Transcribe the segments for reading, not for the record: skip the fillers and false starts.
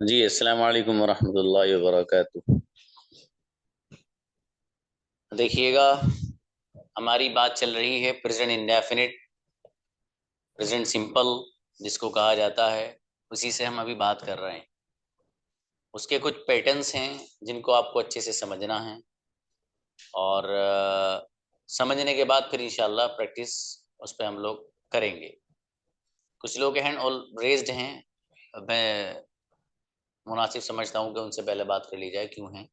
जी अस्सलाम वालेकुम वरहमतुल्लाहि वबरकातुह। देखिएगा, हमारी बात चल रही है प्रेजेंट इंडेफिनिट, प्रेजेंट सिंपल जिसको कहा जाता है, उसी से हम अभी बात कर रहे हैं। उसके कुछ पैटर्न्स हैं जिनको आपको अच्छे से समझना है और समझने के बाद फिर इंशाल्लाह प्रैक्टिस उस पर हम लोग करेंगे। कुछ लोग के हैंड ऑल रेज्ड हैं, मैं मुनासिब समझता हूँ कि उनसे पहले बात कर ली जाए, क्यों है।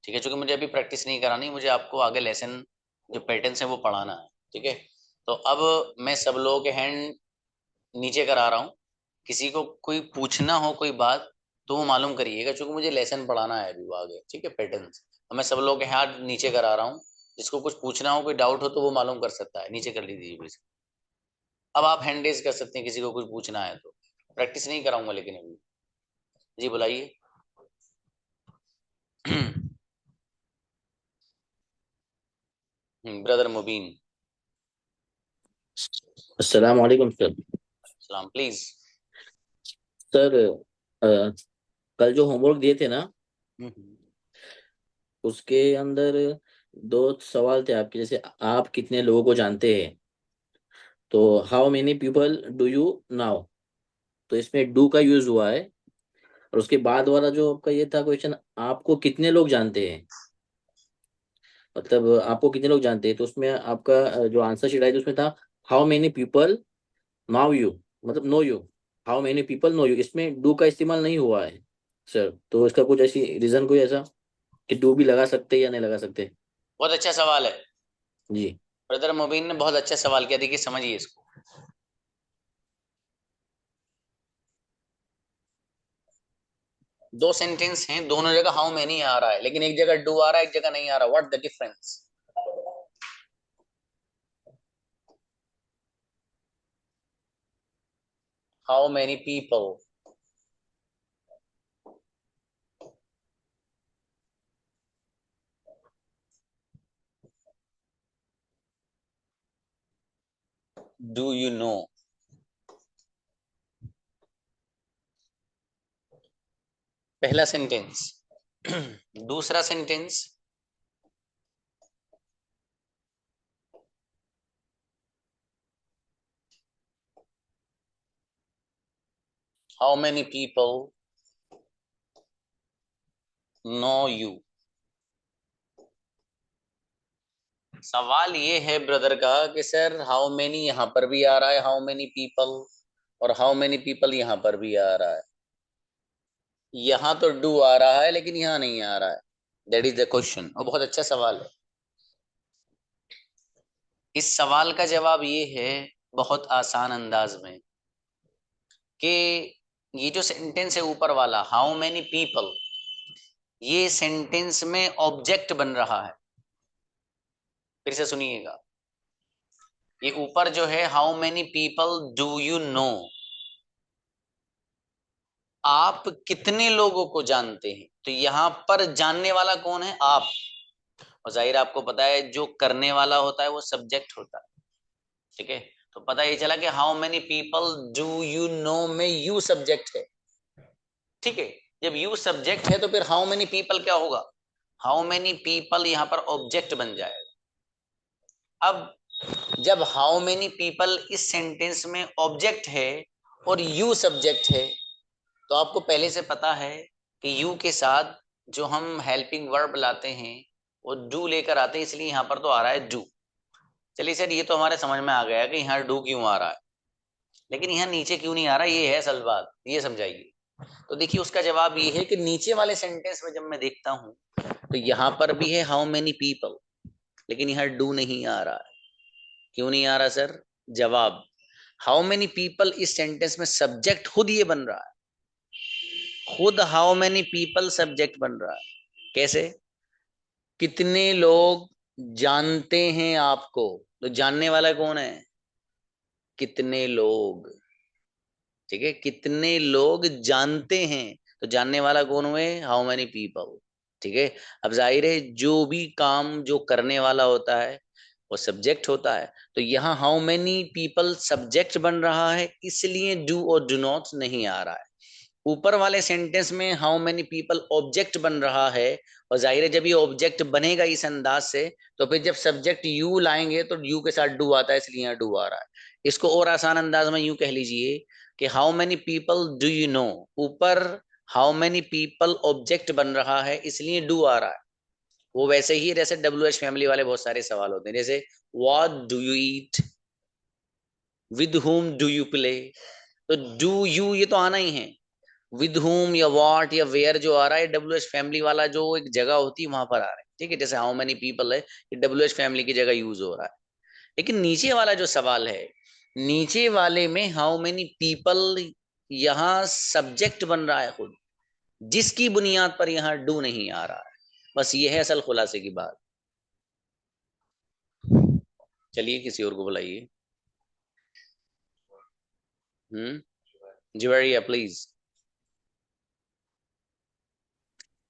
ठीक है, चूंकि मुझे अभी प्रैक्टिस नहीं करानी, मुझे आपको आगे लेसन जो पैटर्न्स है वो पढ़ाना है। ठीक है, तो अब मैं सब लोगों के हैंड नीचे करा रहा हूँ। किसी को कोई पूछना हो कोई बात तो वो मालूम करिएगा, चूंकि मुझे लेसन पढ़ाना है अभी वो आगे। ठीक है, पैटर्न्स तो मैं सब लोगों के हाथ नीचे करा रहा हूँ। जिसको कुछ पूछना हो, कोई डाउट हो तो वो मालूम कर सकता है, नीचे कर लीजिए प्लीज। अब आप हैंड रेज कर सकते हैं किसी को कुछ पूछना है तो। प्रैक्टिस नहीं कराऊंगा लेकिन अभी। जी बुलाइए। ब्रदर मुबीन। अस्सलाम वालेकुम सर। सलाम प्लीज। सर, अ, कल जो होमवर्क दिए थे ना, उसके अंदर दो सवाल थे आपके। जैसे आप कितने लोगों को जानते हैं, तो how many people do you now. तो इसमें डू का यूज हुआ है। और उसके बाद वाला जो आपका ये था क्वेश्चन, आपको कितने लोग जानते हैं, मतलब आपको कितने लोग जानते हैं, तो उसमें आपका जो आंसर शीट आई थी उसमें था how many people now you, मतलब know you. How many people know you, इसमें डू का इस्तेमाल नहीं हुआ है सर। तो इसका कुछ ऐसी रीजन कोई ऐसा कि डू भी लगा सकते हैं या नहीं लगा सकते। बहुत अच्छा सवाल है। जी। ब्रदर मुबीन ने बहुत अच्छा सवाल किया, देखिए समझिए इसको। दो सेंटेंस हैं, दोनों जगह हाउ मैनी आ रहा है, लेकिन एक जगह डू आ रहा है, एक जगह नहीं आ रहा। What the difference? How many people do you know? पहला सेंटेंस। दूसरा sentence, how many people know you. सवाल ये है ब्रदर का कि सर हाउ मैनी यहां पर भी आ रहा है, हाउ मैनी पीपल, और हाउ मैनी पीपल यहां पर भी आ रहा है। यहां तो डू आ रहा है लेकिन यहां नहीं आ रहा है। That is the question. और बहुत अच्छा सवाल है। इस सवाल का जवाब ये है, बहुत आसान अंदाज में, कि ये जो सेंटेंस है ऊपर वाला हाउ मैनी पीपल, ये सेंटेंस में ऑब्जेक्ट बन रहा है। फिर से सुनिएगा, ये ऊपर जो है how many people do you know, आप कितने लोगों को जानते हैं, तो यहां पर जानने वाला कौन है? आप। और जाहिर आपको पता है जो करने वाला होता है वो सब्जेक्ट होता है। ठीक है, तो पता ये चला कि how many people do you know में यू सब्जेक्ट है। ठीक है, जब यू सब्जेक्ट है तो फिर हाउ मेनी पीपल क्या होगा? हाउ मेनी पीपल यहां पर ऑब्जेक्ट बन जाएगा। अब जब हाउ मेनी पीपल इस सेंटेंस में ऑब्जेक्ट है और यू सब्जेक्ट है, तो आपको पहले से पता है कि यू के साथ जो हम हेल्पिंग वर्ब लाते हैं वो डू लेकर आते हैं, इसलिए यहां पर तो आ रहा है डू। चलिए सर, ये तो हमारे समझ में आ गया कि यहाँ डू क्यों आ रहा है, लेकिन यहाँ नीचे क्यों नहीं आ रहा, ये है असल बात, ये समझाइए। तो देखिए उसका जवाब ये है कि नीचे वाले सेंटेंस में जब मैं देखता हूं तो यहां पर भी है हाउ मेनी पीपल, लेकिन यहाँ डू नहीं आ रहा है। क्यों नहीं आ रहा सर? जवाब, हाउ मेनी पीपल इस सेंटेंस में सब्जेक्ट खुद ये बन रहा है। खुद हाउ मेनी पीपल सब्जेक्ट बन रहा है। कैसे? कितने लोग जानते हैं आपको, तो जानने वाला कौन है? कितने लोग। ठीक है, कितने लोग जानते हैं, तो जानने वाला कौन हुए? How many people. ठीक है, अब जाहिर है जो भी काम जो करने वाला होता है वो सब्जेक्ट होता है, तो यहाँ हाउ मैनी पीपल सब्जेक्ट बन रहा है, इसलिए डू और डू नॉट नहीं आ रहा है। ऊपर वाले सेंटेंस में हाउ मेनी पीपल ऑब्जेक्ट बन रहा है, और जाहिर है जब ये ऑब्जेक्ट बनेगा इस अंदाज से, तो फिर जब सब्जेक्ट यू लाएंगे तो यू के साथ डू आता है, इसलिए यहाँ डू आ रहा है। इसको और आसान अंदाज में यूं कह लीजिए कि how many people do you know, ऊपर हाउ मेनी पीपल ऑब्जेक्ट बन रहा है इसलिए डू आ रहा है। वो वैसे ही जैसे डब्ल्यू एच फैमिली वाले बहुत सारे सवाल होते हैं, जैसे what do you eat, with whom do you play, तो डू यू ये तो आना ही है। विद हुम या व्हाट या वेयर जो आ रहा है डब्ल्यू एच फैमिली वाला जो एक जगह होती है वहां पर आ रहा है, ठीक है। जैसे हाउ मेनी पीपल है, ये डब्ल्यू एच फैमिली की जगह यूज हो रहा है। लेकिन नीचे वाला जो सवाल है, नीचे वाले में हाउ मेनी पीपल यहाँ सब्जेक्ट बन रहा है खुद, जिसकी बुनियाद पर यहाँ डू नहीं आ रहा है। बस ये है असल खुलासे की बात। चलिए किसी और को बुलाइए। जिवेरिया प्लीज।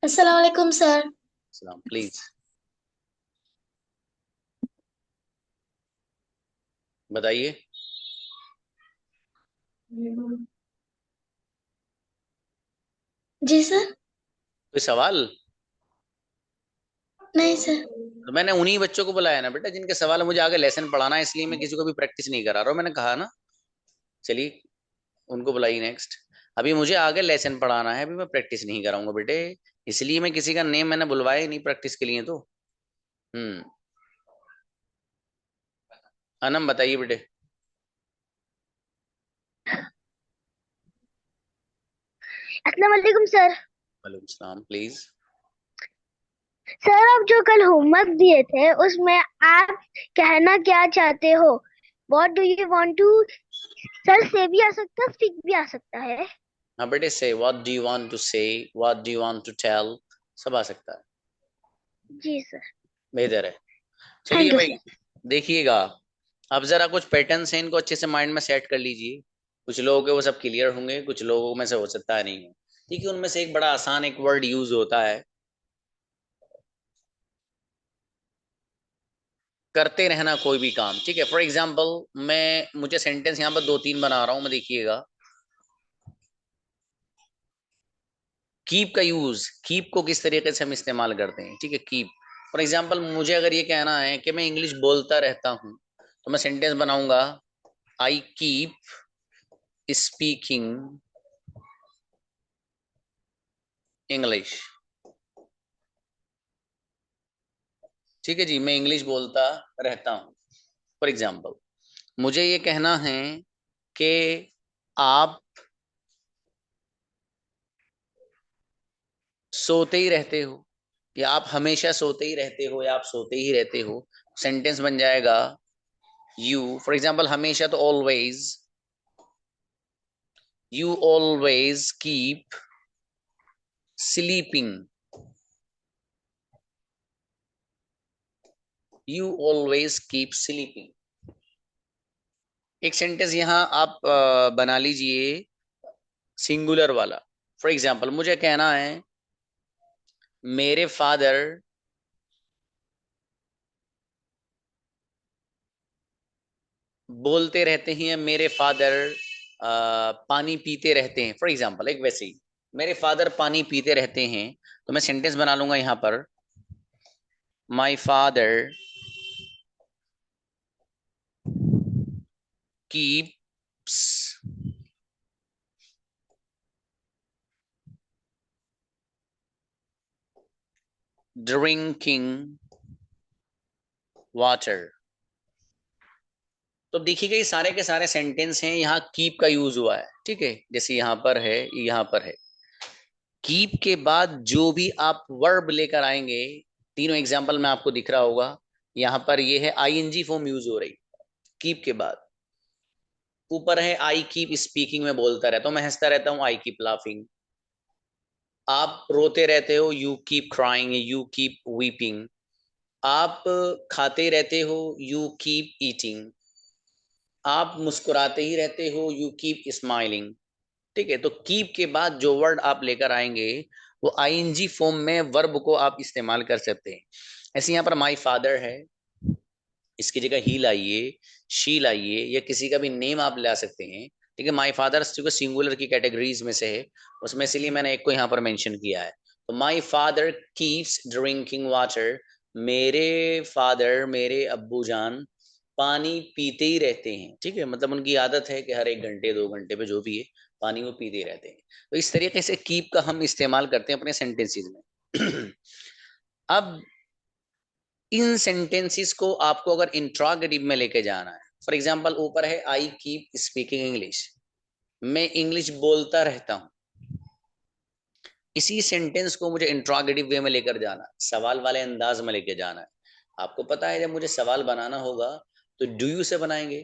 अस्सलाम वालेकुम सर। सलाम प्लीज बताइए। जी सर। कोई सवाल? नहीं सर। तो मैंने उन्हीं बच्चों को बुलाया ना बेटा जिनके सवाल है, मुझे आगे लेसन पढ़ाना है, इसलिए मैं किसी को भी प्रैक्टिस नहीं करा रहा हूँ, मैंने कहा ना। चलिए उनको बुलाइए नेक्स्ट। अभी मुझे आगे लेसन पढ़ाना है, अभी मैं प्रैक्टिस नहीं कराऊंगा बेटे, इसलिए मैं किसी का नेम मैंने बुलवाया ही नहीं प्रैक्टिस के लिए तो। हम्म। अनम बताइए बेटे। अस्सलाम वालेकुम सर। वालेकुम सलाम प्लीज। सर आप जो कल होमवर्क दिए थे उसमें आप कहना क्या चाहते हो? What do you want to? Sir से भी आ सकता है, स्पीक भी आ सकता है। हाँ बेटे, say what do you want to say, what do you want to tell, सब आ सकता है। जी सर। बेहतर है। चलिए थैंक यू भाई सर। देखिएगा, अब जरा कुछ पैटर्न्स हैं इनको अच्छे से माइंड में सेट कर लीजिए। कुछ लोगों के वो सब क्लियर होंगे, कुछ लोगों में से हो सकता है नहीं हो। ठीक है, उनमें से एक बड़ा आसान एक वर्ड यूज होता है, करते रहना कोई भी काम। ठीक है, फॉर एग्जाम्पल मुझे सेंटेंस यहाँ पर दो तीन बना रहा हूं मैं, देखिएगा। कीप का यूज, कीप को किस तरीके से हम इस्तेमाल करते हैं, ठीक है। कीप, फॉर एग्जाम्पल मुझे अगर ये कहना है कि मैं इंग्लिश बोलता रहता हूं, तो मैं सेंटेंस बनाऊंगा, आई कीप स्पीकिंग इंग्लिश। ठीक है जी, मैं इंग्लिश बोलता रहता हूं। फॉर एग्जाम्पल मुझे ये कहना है कि आप सोते ही रहते हो, या आप हमेशा सोते ही रहते हो, या आप सोते ही रहते हो। सेंटेंस बन जाएगा यू, फॉर एग्जाम्पल हमेशा तो always, you always keep sleeping, you always keep sleeping. एक सेंटेंस यहां आप बना लीजिए सिंगुलर वाला। फॉर एग्जाम्पल मुझे कहना है मेरे फादर बोलते रहते हैं, मेरे फादर पानी पीते रहते हैं। फॉर एग्जाम्पल एक वैसे ही, मेरे फादर पानी पीते रहते हैं, तो मैं सेंटेंस बना लूंगा यहां पर, my father keeps drinking water. तो देखिएगा ये सारे के सारे सेंटेंस हैं, यहाँ कीप का यूज हुआ है, ठीक है। जैसे यहाँ पर है, यहाँ पर है। कीप के बाद जो भी आप वर्ब लेकर आएंगे, तीनों एग्जाम्पल में आपको दिख रहा होगा, यहाँ पर ये है आईएनजी फॉर्म यूज हो रही कीप के बाद। ऊपर है आई कीप स्पीकिंग, में बोलता रहता हूँ, मैं हंसता रहता हूँ, आई कीप लाफिंग। आप रोते रहते हो, you keep crying, you keep weeping. आप खाते रहते हो, यू कीप ईटिंग। आप मुस्कुराते ही रहते हो, यू कीप स्माइलिंग। ठीक है, तो कीप के बाद जो वर्ड आप लेकर आएंगे वो आईएनजी फॉर्म में वर्ब को आप इस्तेमाल कर सकते हैं। ऐसे यहाँ पर माई फादर है, इसकी जगह ही लाइए, शी लाइए, या किसी का भी नेम आप ला सकते हैं। ठीक है। माई फादर क्योंकि सिंगुलर की कैटेगरीज में से है, उसमें इसलिए मैंने एक को यहाँ पर मेंशन किया है। तो my father keeps drinking water, मेरे फादर, मेरे अब्बू जान पानी पीते ही रहते हैं। ठीक है, मतलब उनकी आदत है कि हर 1 घंटे 2 घंटे पे जो भी है पानी वो पीते रहते हैं। तो इस तरीके से कीप का हम इस्तेमाल करते हैं अपने सेंटेंसेस में। अब इन सेंटेंसेस को आपको अगर इंट्रोगेटिव में लेके जाना है, फॉर एग्जाम्पल ऊपर है आई कीप स्पीकिंग इंग्लिश, मैं इंग्लिश बोलता रहता हूं। इसी सेंटेंस को मुझे इंट्रोगेटिव वे में लेकर जाना, सवाल वाले अंदाज में लेके जाना है। आपको पता है जब मुझे सवाल बनाना होगा तो डू यू से बनाएंगे,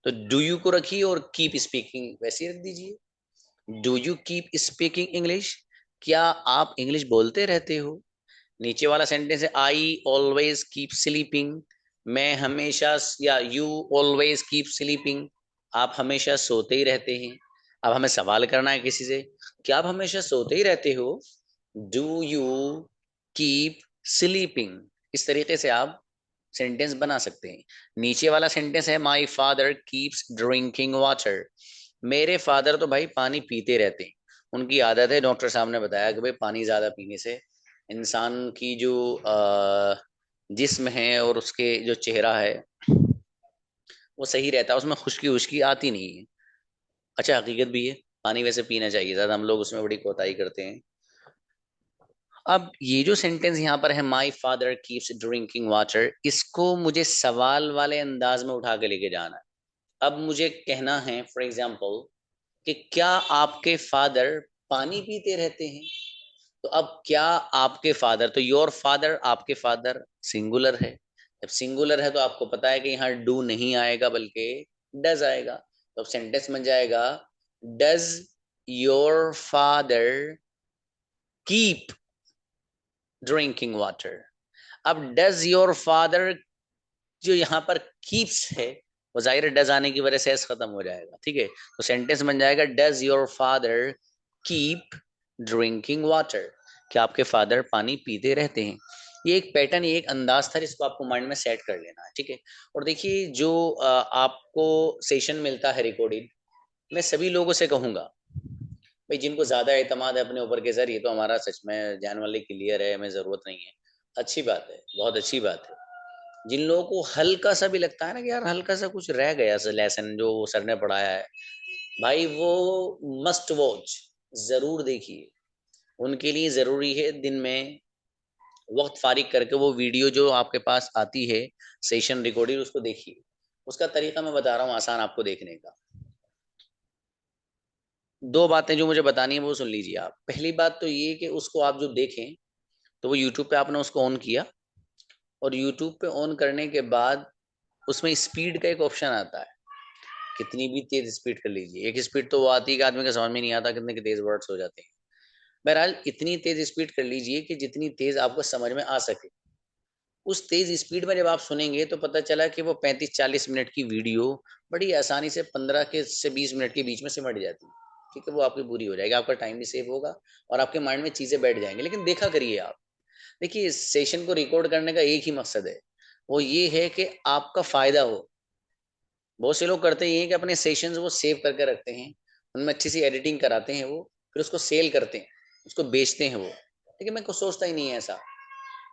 तो डू यू को रखिए और कीप स्पीकिंग वैसे ही रख दीजिए। Do you keep speaking English, क्या आप इंग्लिश बोलते रहते हो। नीचे वाला सेंटेंस है आई ऑलवेज कीप स्लीपिंग, मैं हमेशा, या यू ऑलवेज कीप स्लीपिंग, आप हमेशा सोते ही रहते हैं। अब हमें सवाल करना है किसी से, क्या आप हमेशा सोते ही रहते हो। डू यू कीप स्लीपिंग, इस तरीके से आप सेंटेंस बना सकते हैं। नीचे वाला सेंटेंस है my father keeps drinking water, मेरे फादर तो भाई पानी पीते रहते हैं, उनकी आदत है। डॉक्टर साहब ने बताया कि भाई पानी ज्यादा पीने से इंसान की जो जिस्म है और उसके जो चेहरा है वो सही रहता है, उसमें खुश्की उश्की आती नहीं है। अच्छा, हकीकत भी है, पानी वैसे पीना चाहिए, ज्यादा हम लोग उसमें बड़ी कोताही करते हैं। अब ये जो सेंटेंस यहाँ पर है my father keeps drinking water, इसको मुझे सवाल वाले अंदाज में उठा के लेके जाना है। अब मुझे कहना है फॉर एग्जाम्पल कि क्या आपके फादर पानी पीते रहते हैं। तो अब क्या आपके फादर, तो योर फादर, आपके फादर सिंगुलर है। जब सिंगुलर है तो आपको पता है कि यहाँ डू नहीं आएगा बल्कि डज आएगा। तो अब सेंटेंस बन जाएगा does your father keep drinking water. अब डज योर फादर, जो यहाँ पर कीप्स है वो जाहिर डज आने की वजह से एस खत्म हो जाएगा। ठीक है, तो सेंटेंस बन जाएगा does your father keep drinking water, क्या आपके फादर पानी पीते रहते हैं। ये एक पैटर्न, ये एक अंदाज था जिसको आपको माइंड में सेट कर लेना है। ठीक है, और देखिए जो आपको सेशन मिलता है रिकॉर्डिंग, मैं सभी लोगों से कहूंगा भाई जिनको ज्यादा एतमाद है अपने ऊपर के सर ये तो हमारा सच में जान वाले क्लियर है, हमें जरूरत नहीं है, अच्छी बात है, बहुत अच्छी बात है। जिन लोगों को हल्का सा भी लगता है ना कि यार हल्का सा कुछ रह गया लेसन जो सर ने पढ़ाया है, भाई वो मस्ट वॉच, जरूर देखिए। उनके लिए जरूरी है दिन में वक्त फारिग करके वो वीडियो जो आपके पास आती है सेशन रिकॉर्डिंग उसको देखिए। उसका तरीका मैं बता रहा हूँ आसान आपको देखने का। 2 बातें जो मुझे बतानी है वो सुन लीजिए आप। पहली बात तो ये कि उसको आप जो देखें तो वो यूट्यूब पे आपने उसको ऑन किया, और यूट्यूब पे ऑन करने के बाद उसमें स्पीड का एक ऑप्शन आता है, कितनी भी तेज स्पीड कर लीजिए। एक स्पीड तो वो आती है कि आदमी का समझ में नहीं आता कितने के तेज वर्ड्स हो जाते हैं। बहरहाल इतनी तेज स्पीड कर लीजिए कि जितनी तेज आपको समझ में आ सके। उस तेज स्पीड में जब आप सुनेंगे तो पता चला कि वो 35-40 मिनट की वीडियो बड़ी आसानी से 15 से 20 मिनट के बीच में सिमट जाती है। ठीक है, वो आपकी पूरी हो जाएगी, आपका टाइम भी सेव होगा और आपके माइंड में चीजें बैठ जाएंगी। लेकिन देखा करिए आप, देखिए इस सेशन को रिकॉर्ड करने का एक ही मकसद है, वो ये है कि आपका फायदा हो। बहुत से लोग करते ये हैं कि अपने सेशंस वो सेव करके रखते हैं, उनमें अच्छी सी एडिटिंग कराते हैं वो, फिर उसको सेल करते हैं, उसको बेचते हैं वो। लेकिन मैं कुछ सोचता ही नहीं है ऐसा।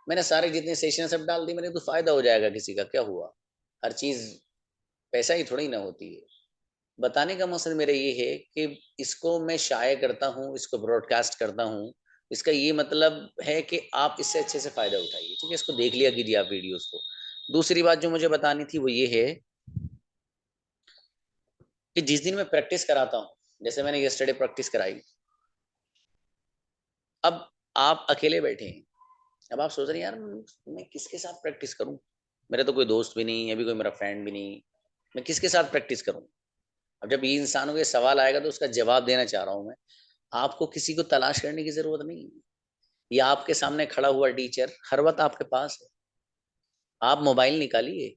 मैंने सारे जितने सेशन सब डाल दिए, मैंने तो फायदा हो जाएगा किसी का, क्या हुआ। हर चीज पैसा ही थोड़ी ना होती है। बताने का मकसद मेरा ये है कि इसको मैं शाये करता हूँ, इसको ब्रॉडकास्ट करता हूँ, इसका ये मतलब है कि आप इससे अच्छे से फायदा उठाइए। ठीक है, इसको देख लिया कीजिए आप वीडियोस को। दूसरी बात जो मुझे बतानी थी वो ये है कि जिस दिन मैं प्रैक्टिस कराता हूँ, जैसे मैंने यस्टरडे प्रैक्टिस कराई, अब आप अकेले बैठे हैं, अब आप सोच रहे हैं यार मैं किसके साथ प्रैक्टिस करूं, मेरे तो कोई दोस्त भी नहीं, अभी कोई मेरा फ्रेंड भी नहीं, मैं किसके साथ प्रैक्टिस करूं। अब जब ये इंसानों के सवाल आएगा तो उसका जवाब देना चाह रहा हूं मैं। आपको किसी को तलाश करने की जरूरत नहीं है, या आपके सामने खड़ा हुआ टीचर हर वक्त आपके पास है। आप मोबाइल निकालिए,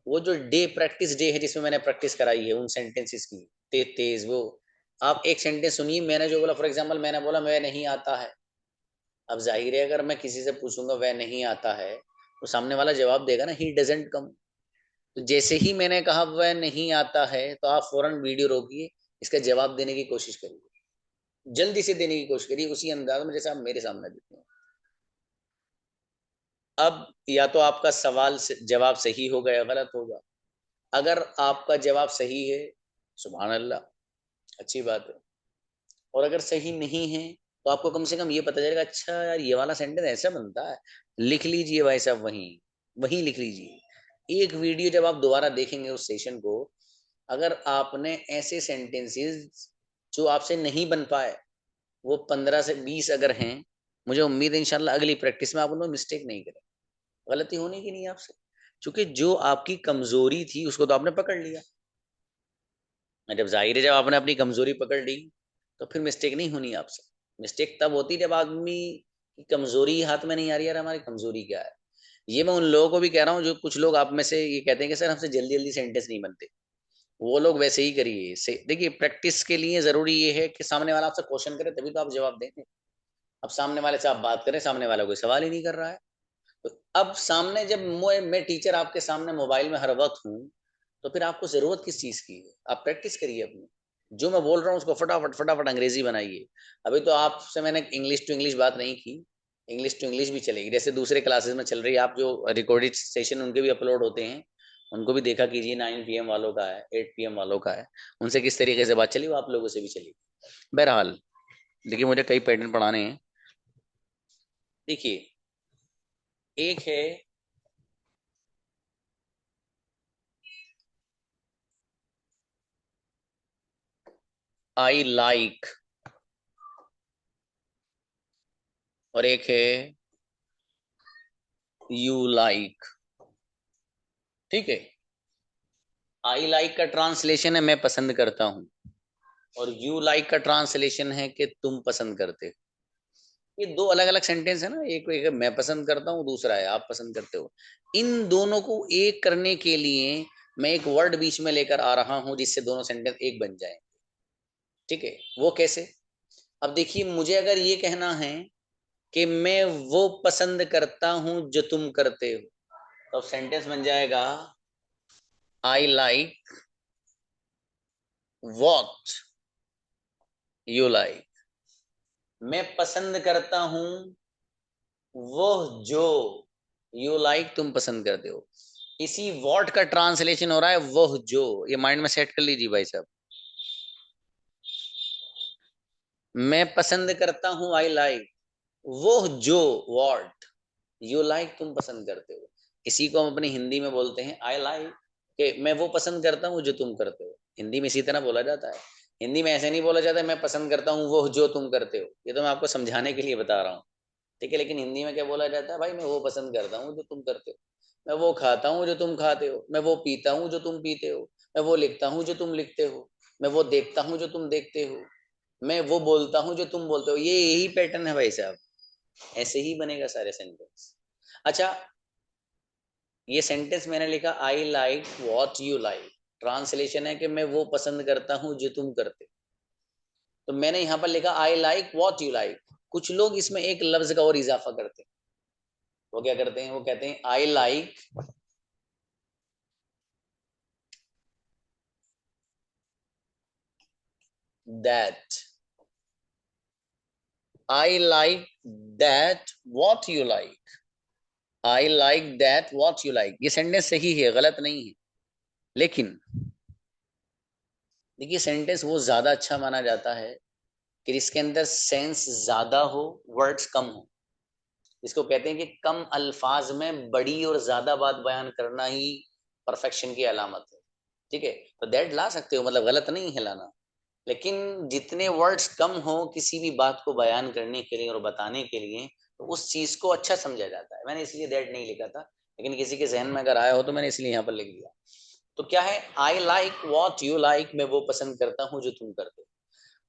वो जो डे प्रैक्टिस डे है जिसमें मैंने प्रैक्टिस कराई है उन सेंटेंसेस की तेज तेज, वो आप एक सेंटेंस सुनिए। मैंने जो बोला, फॉर एग्जाम्पल मैंने बोला वह नहीं आता है। अब जाहिर है अगर मैं किसी से पूछूंगा वह नहीं आता है तो सामने वाला जवाब देगा ना ही डजेंट कम। तो जैसे ही मैंने कहा वह नहीं आता है तो आप फौरन वीडियो रोकिए, इसका जवाब देने की कोशिश करिए, जल्दी से देने की कोशिश करिए उसी अंदाज में जैसे आप मेरे सामने देते हैं। अब या तो आपका सवाल जवाब सही होगा या गलत होगा। अगर आपका जवाब सही है, सुभान अल्लाह, अच्छी बात है। और अगर सही नहीं है तो आपको कम से कम ये पता चलेगा, अच्छा यार ये वाला सेंटेंस ऐसा बनता है। लिख लीजिए भाई साहब, वहीं वहीं लिख लीजिए। एक वीडियो जब आप दोबारा देखेंगे उस सेशन को, अगर आपने ऐसे सेंटेंसेस जो आपसे नहीं बन पाए, वो 15 से 20 अगर हैं, मुझे उम्मीद है इंशाल्लाह अगली प्रैक्टिस में आप उनमें मिस्टेक नहीं करें, गलती होने की नहीं है आपसे। क्योंकि जो आपकी कमजोरी थी उसको तो आपने पकड़ लिया। जब जाहिर है जब आपने अपनी कमजोरी पकड़ ली तो फिर मिस्टेक नहीं होनी आपसे। मिस्टेक तब होती जब आदमी की कमजोरी हाथ में नहीं आ रही, यार हमारी कमजोरी क्या है। ये मैं उन लोगों को भी कह रहा हूँ जो कुछ लोग आप में से ये कहते हैं कि सर हमसे जल्दी जल्दी सेंटेंस नहीं बनते। वो लोग वैसे ही करिए से, देखिए प्रैक्टिस के लिए जरूरी ये है कि सामने वाला आपसे क्वेश्चन करे तभी तो आप जवाब देंगे। अब सामने वाले से आप बात करें, सामने वाला कोई सवाल ही नहीं कर रहा है। तो अब सामने जब मैं टीचर आपके सामने मोबाइल में हर वक्त हूँ, तो फिर आपको जरूरत किस चीज की है। आप प्रैक्टिस करिए अपनी, जो मैं बोल रहा हूँ उसको फटाफट फटाफट अंग्रेजी बनाइए। अभी तो आपसे मैंने इंग्लिश टू इंग्लिश बात नहीं की, इंग्लिश टू इंग्लिश भी चलेगी, जैसे दूसरे क्लासेस में चल रही है। आप जो रिकॉर्डेड सेशन उनके भी अपलोड होते हैं, उनको भी देखा कीजिए। 9 PM वालों का है, 8 PM वालों का है, उनसे किस तरीके से बात चली वो आप लोगों से भी चली। बहरहाल देखिए, मुझे कई पैटर्न पढ़ाने हैं। देखिए, एक है आई लाइक, और एक है यू लाइक। ठीक है, आई लाइक का ट्रांसलेशन है मैं पसंद करता हूं, और यू लाइक का ट्रांसलेशन है कि तुम पसंद करते हो। ये दो अलग अलग सेंटेंस है ना, एक मैं पसंद करता हूँ, दूसरा है आप पसंद करते हो। इन दोनों को एक करने के लिए मैं एक वर्ड बीच में लेकर आ रहा हूं जिससे दोनों सेंटेंस एक बन जाए। ठीक है, वो कैसे। अब देखिए, मुझे अगर ये कहना है कि मैं वो पसंद करता हूं जो तुम करते हो, तो सेंटेंस बन जाएगा I like what you like. मैं पसंद करता हूं वो जो यू लाइक तुम पसंद करते हो। इसी वॉट का ट्रांसलेशन हो रहा है वो जो। ये माइंड में सेट कर लीजिए भाई साहब। मैं पसंद करता हूं आई लाइक वो जो वॉट यू लाइक तुम पसंद करते हो। इसी को हम अपनी हिंदी में बोलते हैं आई लाइक, कि मैं वो पसंद करता हूँ जो तुम करते हो। हिंदी में इसी तरह बोला जाता है। हिंदी में ऐसे नहीं बोला जाता है मैं पसंद करता हूँ वो जो तुम करते हो। ये तो मैं आपको समझाने के लिए बता रहा हूँ। ठीक है, लेकिन हिंदी में क्या बोला जाता है, भाई मैं वो पसंद करता हूँ जो तुम करते हो, मैं वो खाता हूँ जो तुम खाते हो, मैं वो पीता हूँ जो तुम पीते हो, मैं वो लिखता हूँ जो तुम लिखते हो, मैं वो देखता हूँ जो तुम देखते हो, मैं वो बोलता हूँ जो तुम बोलते हो। ये यही पैटर्न है भाई साहब, ऐसे ही बनेगा सारे सेंटेंस। अच्छा, ये सेंटेंस मैंने लिखा I like what you like, translation है कि मैं वो पसंद करता हूँ जो तुम करते हो। तो मैंने यहां पर लिखा I like what you like. कुछ लोग इसमें एक लफ्ज का और इजाफा करते हैं। वो क्या करते हैं, वो कहते हैं I like that, I like that what you like, I like that what you like. ये सेंटेंस सही है, गलत नहीं है। लेकिन देखिए, सेंटेंस वो ज्यादा अच्छा माना जाता है कि जिसके अंदर सेंस ज्यादा हो, वर्ड्स कम हो। इसको कहते हैं कि कम अल्फाज में बड़ी और ज्यादा बात बयान करना ही परफेक्शन की अलामत है। ठीक है, तो दैट ला सकते हो, मतलब गलत नहीं है लाना। लेकिन जितने वर्ड्स कम हो किसी भी बात को बयान करने के लिए और बताने के लिए, तो उस चीज को अच्छा समझा जाता है। मैंने इसलिए दैट नहीं लिखा था, लेकिन किसी के जहन में अगर आया हो तो मैंने इसलिए यहाँ पर लिख दिया। तो क्या है, I like what you like, मैं वो पसंद करता हूँ जो तुम करते हो।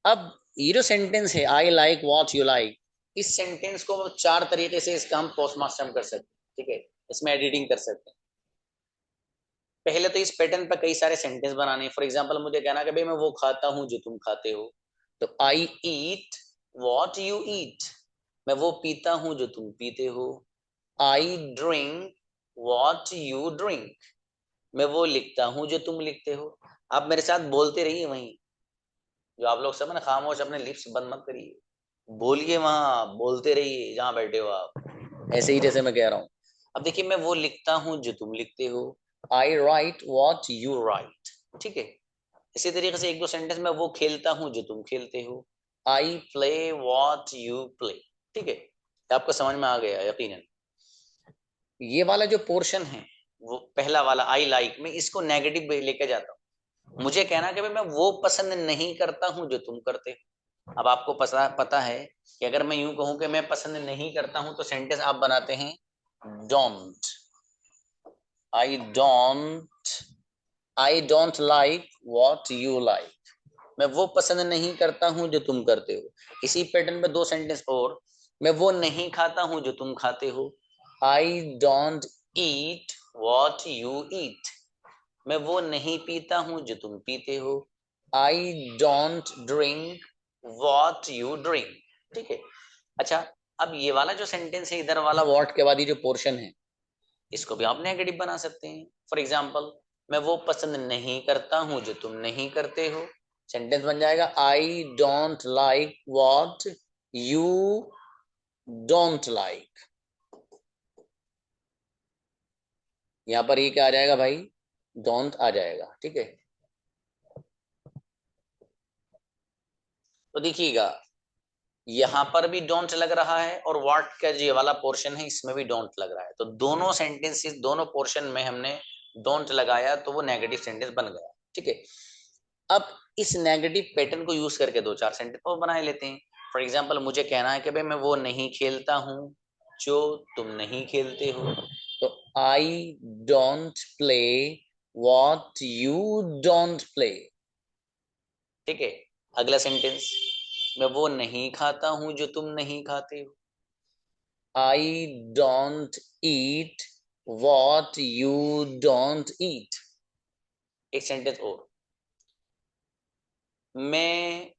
अब ये जो सेंटेंस है I like what you like, इस सेंटेंस को चार तरीके से इसका हम पोस्टमास्टर्म कर सकते हैं। ठीक है, इसमें एडिटिंग कर सकते हैं। पहले तो इस पैटर्न पर कई सारे सेंटेंस बनाने। फॉर एग्जांपल मुझे कहना कि भाई मैं वो खाता हूं जो तुम खाते हो, तो आई ईट वॉट यू ईट, मैं वो पीता हूं जो तुम पीते हो। I drink what you drink, मैं वो लिखता हूं जो तुम लिखते हो। आप मेरे साथ बोलते रहिए वहीं, जो आप लोग सब ना खामोश अपने लिप्स बंद मत करिए, बोलिए, वहां बोलते रहिए जहां बैठे हो आप, ऐसे ही जैसे मैं कह रहा हूँ। अब देखिए, मैं वो लिखता हूँ जो तुम लिखते हो, आई राइट वॉट यू राइट, ठीक है। इसी तरीके से एक दो सेंटेंस में वो खेलता हूँ जो तुम खेलते हो, I play what you play, ठीक है। आपको समझ में आ गया यकीनन। ये वाला जो पोर्शन है, वो पहला वाला आई लाइक में, इसको नेगेटिव लेके जाता हूँ। मुझे कहना कि भाई मैं वो पसंद नहीं करता हूँ जो तुम करते हो। अब आपको पता है कि अगर मैं यूं कहूं कि मैं पसंद नहीं करता हूं, तो सेंटेंस आप बनाते हैं don't, I don't, I don't like what you like, मैं वो पसंद नहीं करता हूं जो तुम करते हो। इसी पैटर्न में दो सेंटेंस और, मैं वो नहीं खाता हूं जो तुम खाते हो, I don't eat what you eat, मैं वो नहीं पीता हूं जो तुम पीते हो, I don't drink what you drink, ठीक है। अच्छा, अब ये वाला जो सेंटेंस है, इधर वाला व्हाट के बाद ये जो पोर्शन है, इसको भी आप नेगेटिव बना सकते हैं। फॉर एग्जाम्पल, मैं वो पसंद नहीं करता हूं जो तुम नहीं करते हो, सेंटेंस बन जाएगा I don't like what you don't like. यहां पर ये क्या आ जाएगा भाई, डोंट आ जाएगा, ठीक है। तो देखिएगा, यहां पर भी डोंट लग रहा है, और व्हाट का जो वाला पोर्शन है इसमें भी डोंट लग रहा है, तो दोनों सेंटेंसेस, दोनों पोर्शन में हमने डोंट लगाया, तो वो नेगेटिव सेंटेंस बन गया, ठीक है। अब इस नेगेटिव पैटर्न को यूज करके दो चार सेंटेंस और बना लेते हैं। फॉर एग्जाम्पल, मुझे कहना है कि भाई मैं वो नहीं खेलता हूं जो तुम नहीं खेलते हो, तो I don't play what you don't play, ठीक है। अगला सेंटेंस, मैं वो नहीं खाता हूं जो तुम नहीं खाते हो, I don't eat what you don't eat. एक सेंटेंस और, मैं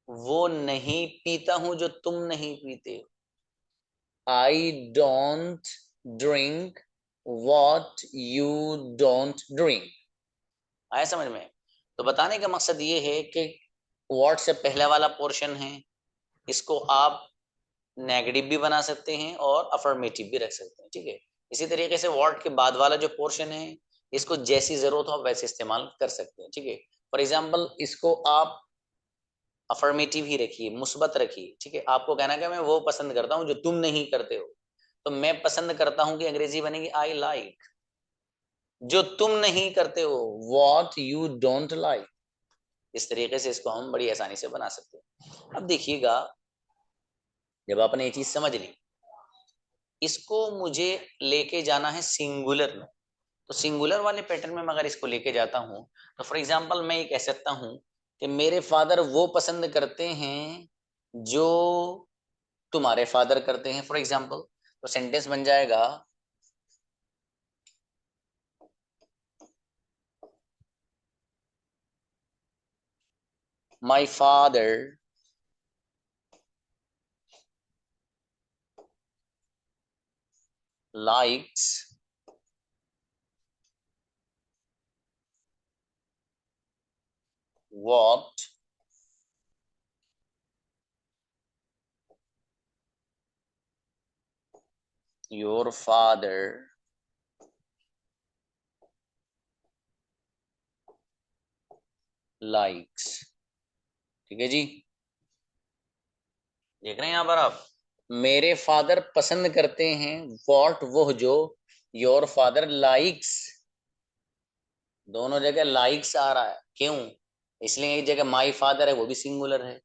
वो नहीं पीता हूं जो तुम नहीं पीते हो, I don't drink what you don't drink. आया समझ में? तो बताने का मकसद ये है कि वॉट से पहले वाला पोर्शन है, इसको आप नेगेटिव भी बना सकते हैं और अफर्मेटिव भी रख सकते हैं, ठीक है। इसी तरीके से वॉट के बाद वाला जो पोर्शन है, इसको जैसी जरूरत हो वैसे इस्तेमाल कर सकते हैं, ठीक है। फॉर एग्जाम्पल, इसको आप अफर्मेटिव ही रखिए, मुस्बत रखिए, ठीक है। आपको कहना है मैं वो पसंद करता हूं जो तुम नहीं करते हो, तो मैं पसंद करता हूं कि अंग्रेजी बनेगी आई लाइक, जो तुम नहीं करते हो व्हाट यू डोंट लाइक। इस तरीके से इसको हम बड़ी आसानी से बना सकते हैं। अब देखिएगा, जब आपने ये चीज समझ ली, इसको मुझे लेके जाना है सिंगुलर में, तो सिंगुलर वाले पैटर्न में मैं अगर इसको लेके जाता हूं, तो फॉर एग्जाम्पल मैं ये कह सकता हूं कि मेरे फादर वो पसंद करते हैं जो तुम्हारे फादर करते हैं, फॉर एग्जाम्पल। तो सेंटेंस बन जाएगा, my father likes what your father likes, ठीक है जी। देख रहे हैं यहाँ पर आप, मेरे फादर पसंद करते हैं what, वो जो, योर फादर लाइक्स, दोनों जगह लाइक्स आ रहा है, क्यों? इसलिए एक जगह माई फादर है वो भी सिंगुलर है,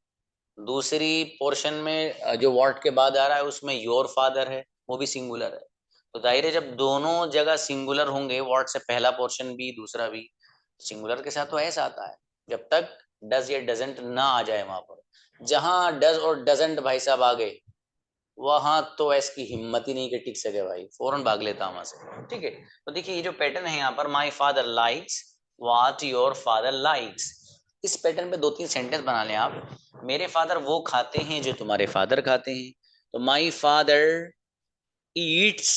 दूसरी पोर्शन में जो what के बाद आ रहा है उसमें योर फादर है वो भी सिंगुलर है। तो जाहिर है जब दोनों जगह सिंगुलर होंगे, what से पहला पोर्शन भी दूसरा भी, सिंगुलर के साथ तो ऐसा आता है जब तक डज या डजेंट ना आ जाए वहां पर। जहां डज और डजेंट भाई साहब आ गए, वहां तो इसकी हिम्मत ही नहीं कि टिक सके भाई, फौरन भाग लेता वहां से, ठीक है। तो देखिए ये जो पैटर्न है यहाँ पर, my father likes what your father likes, इस पैटर्न पे दो तीन सेंटेंस बना लें आप। मेरे फादर वो खाते हैं जो तुम्हारे फादर खाते हैं, तो my father Yeats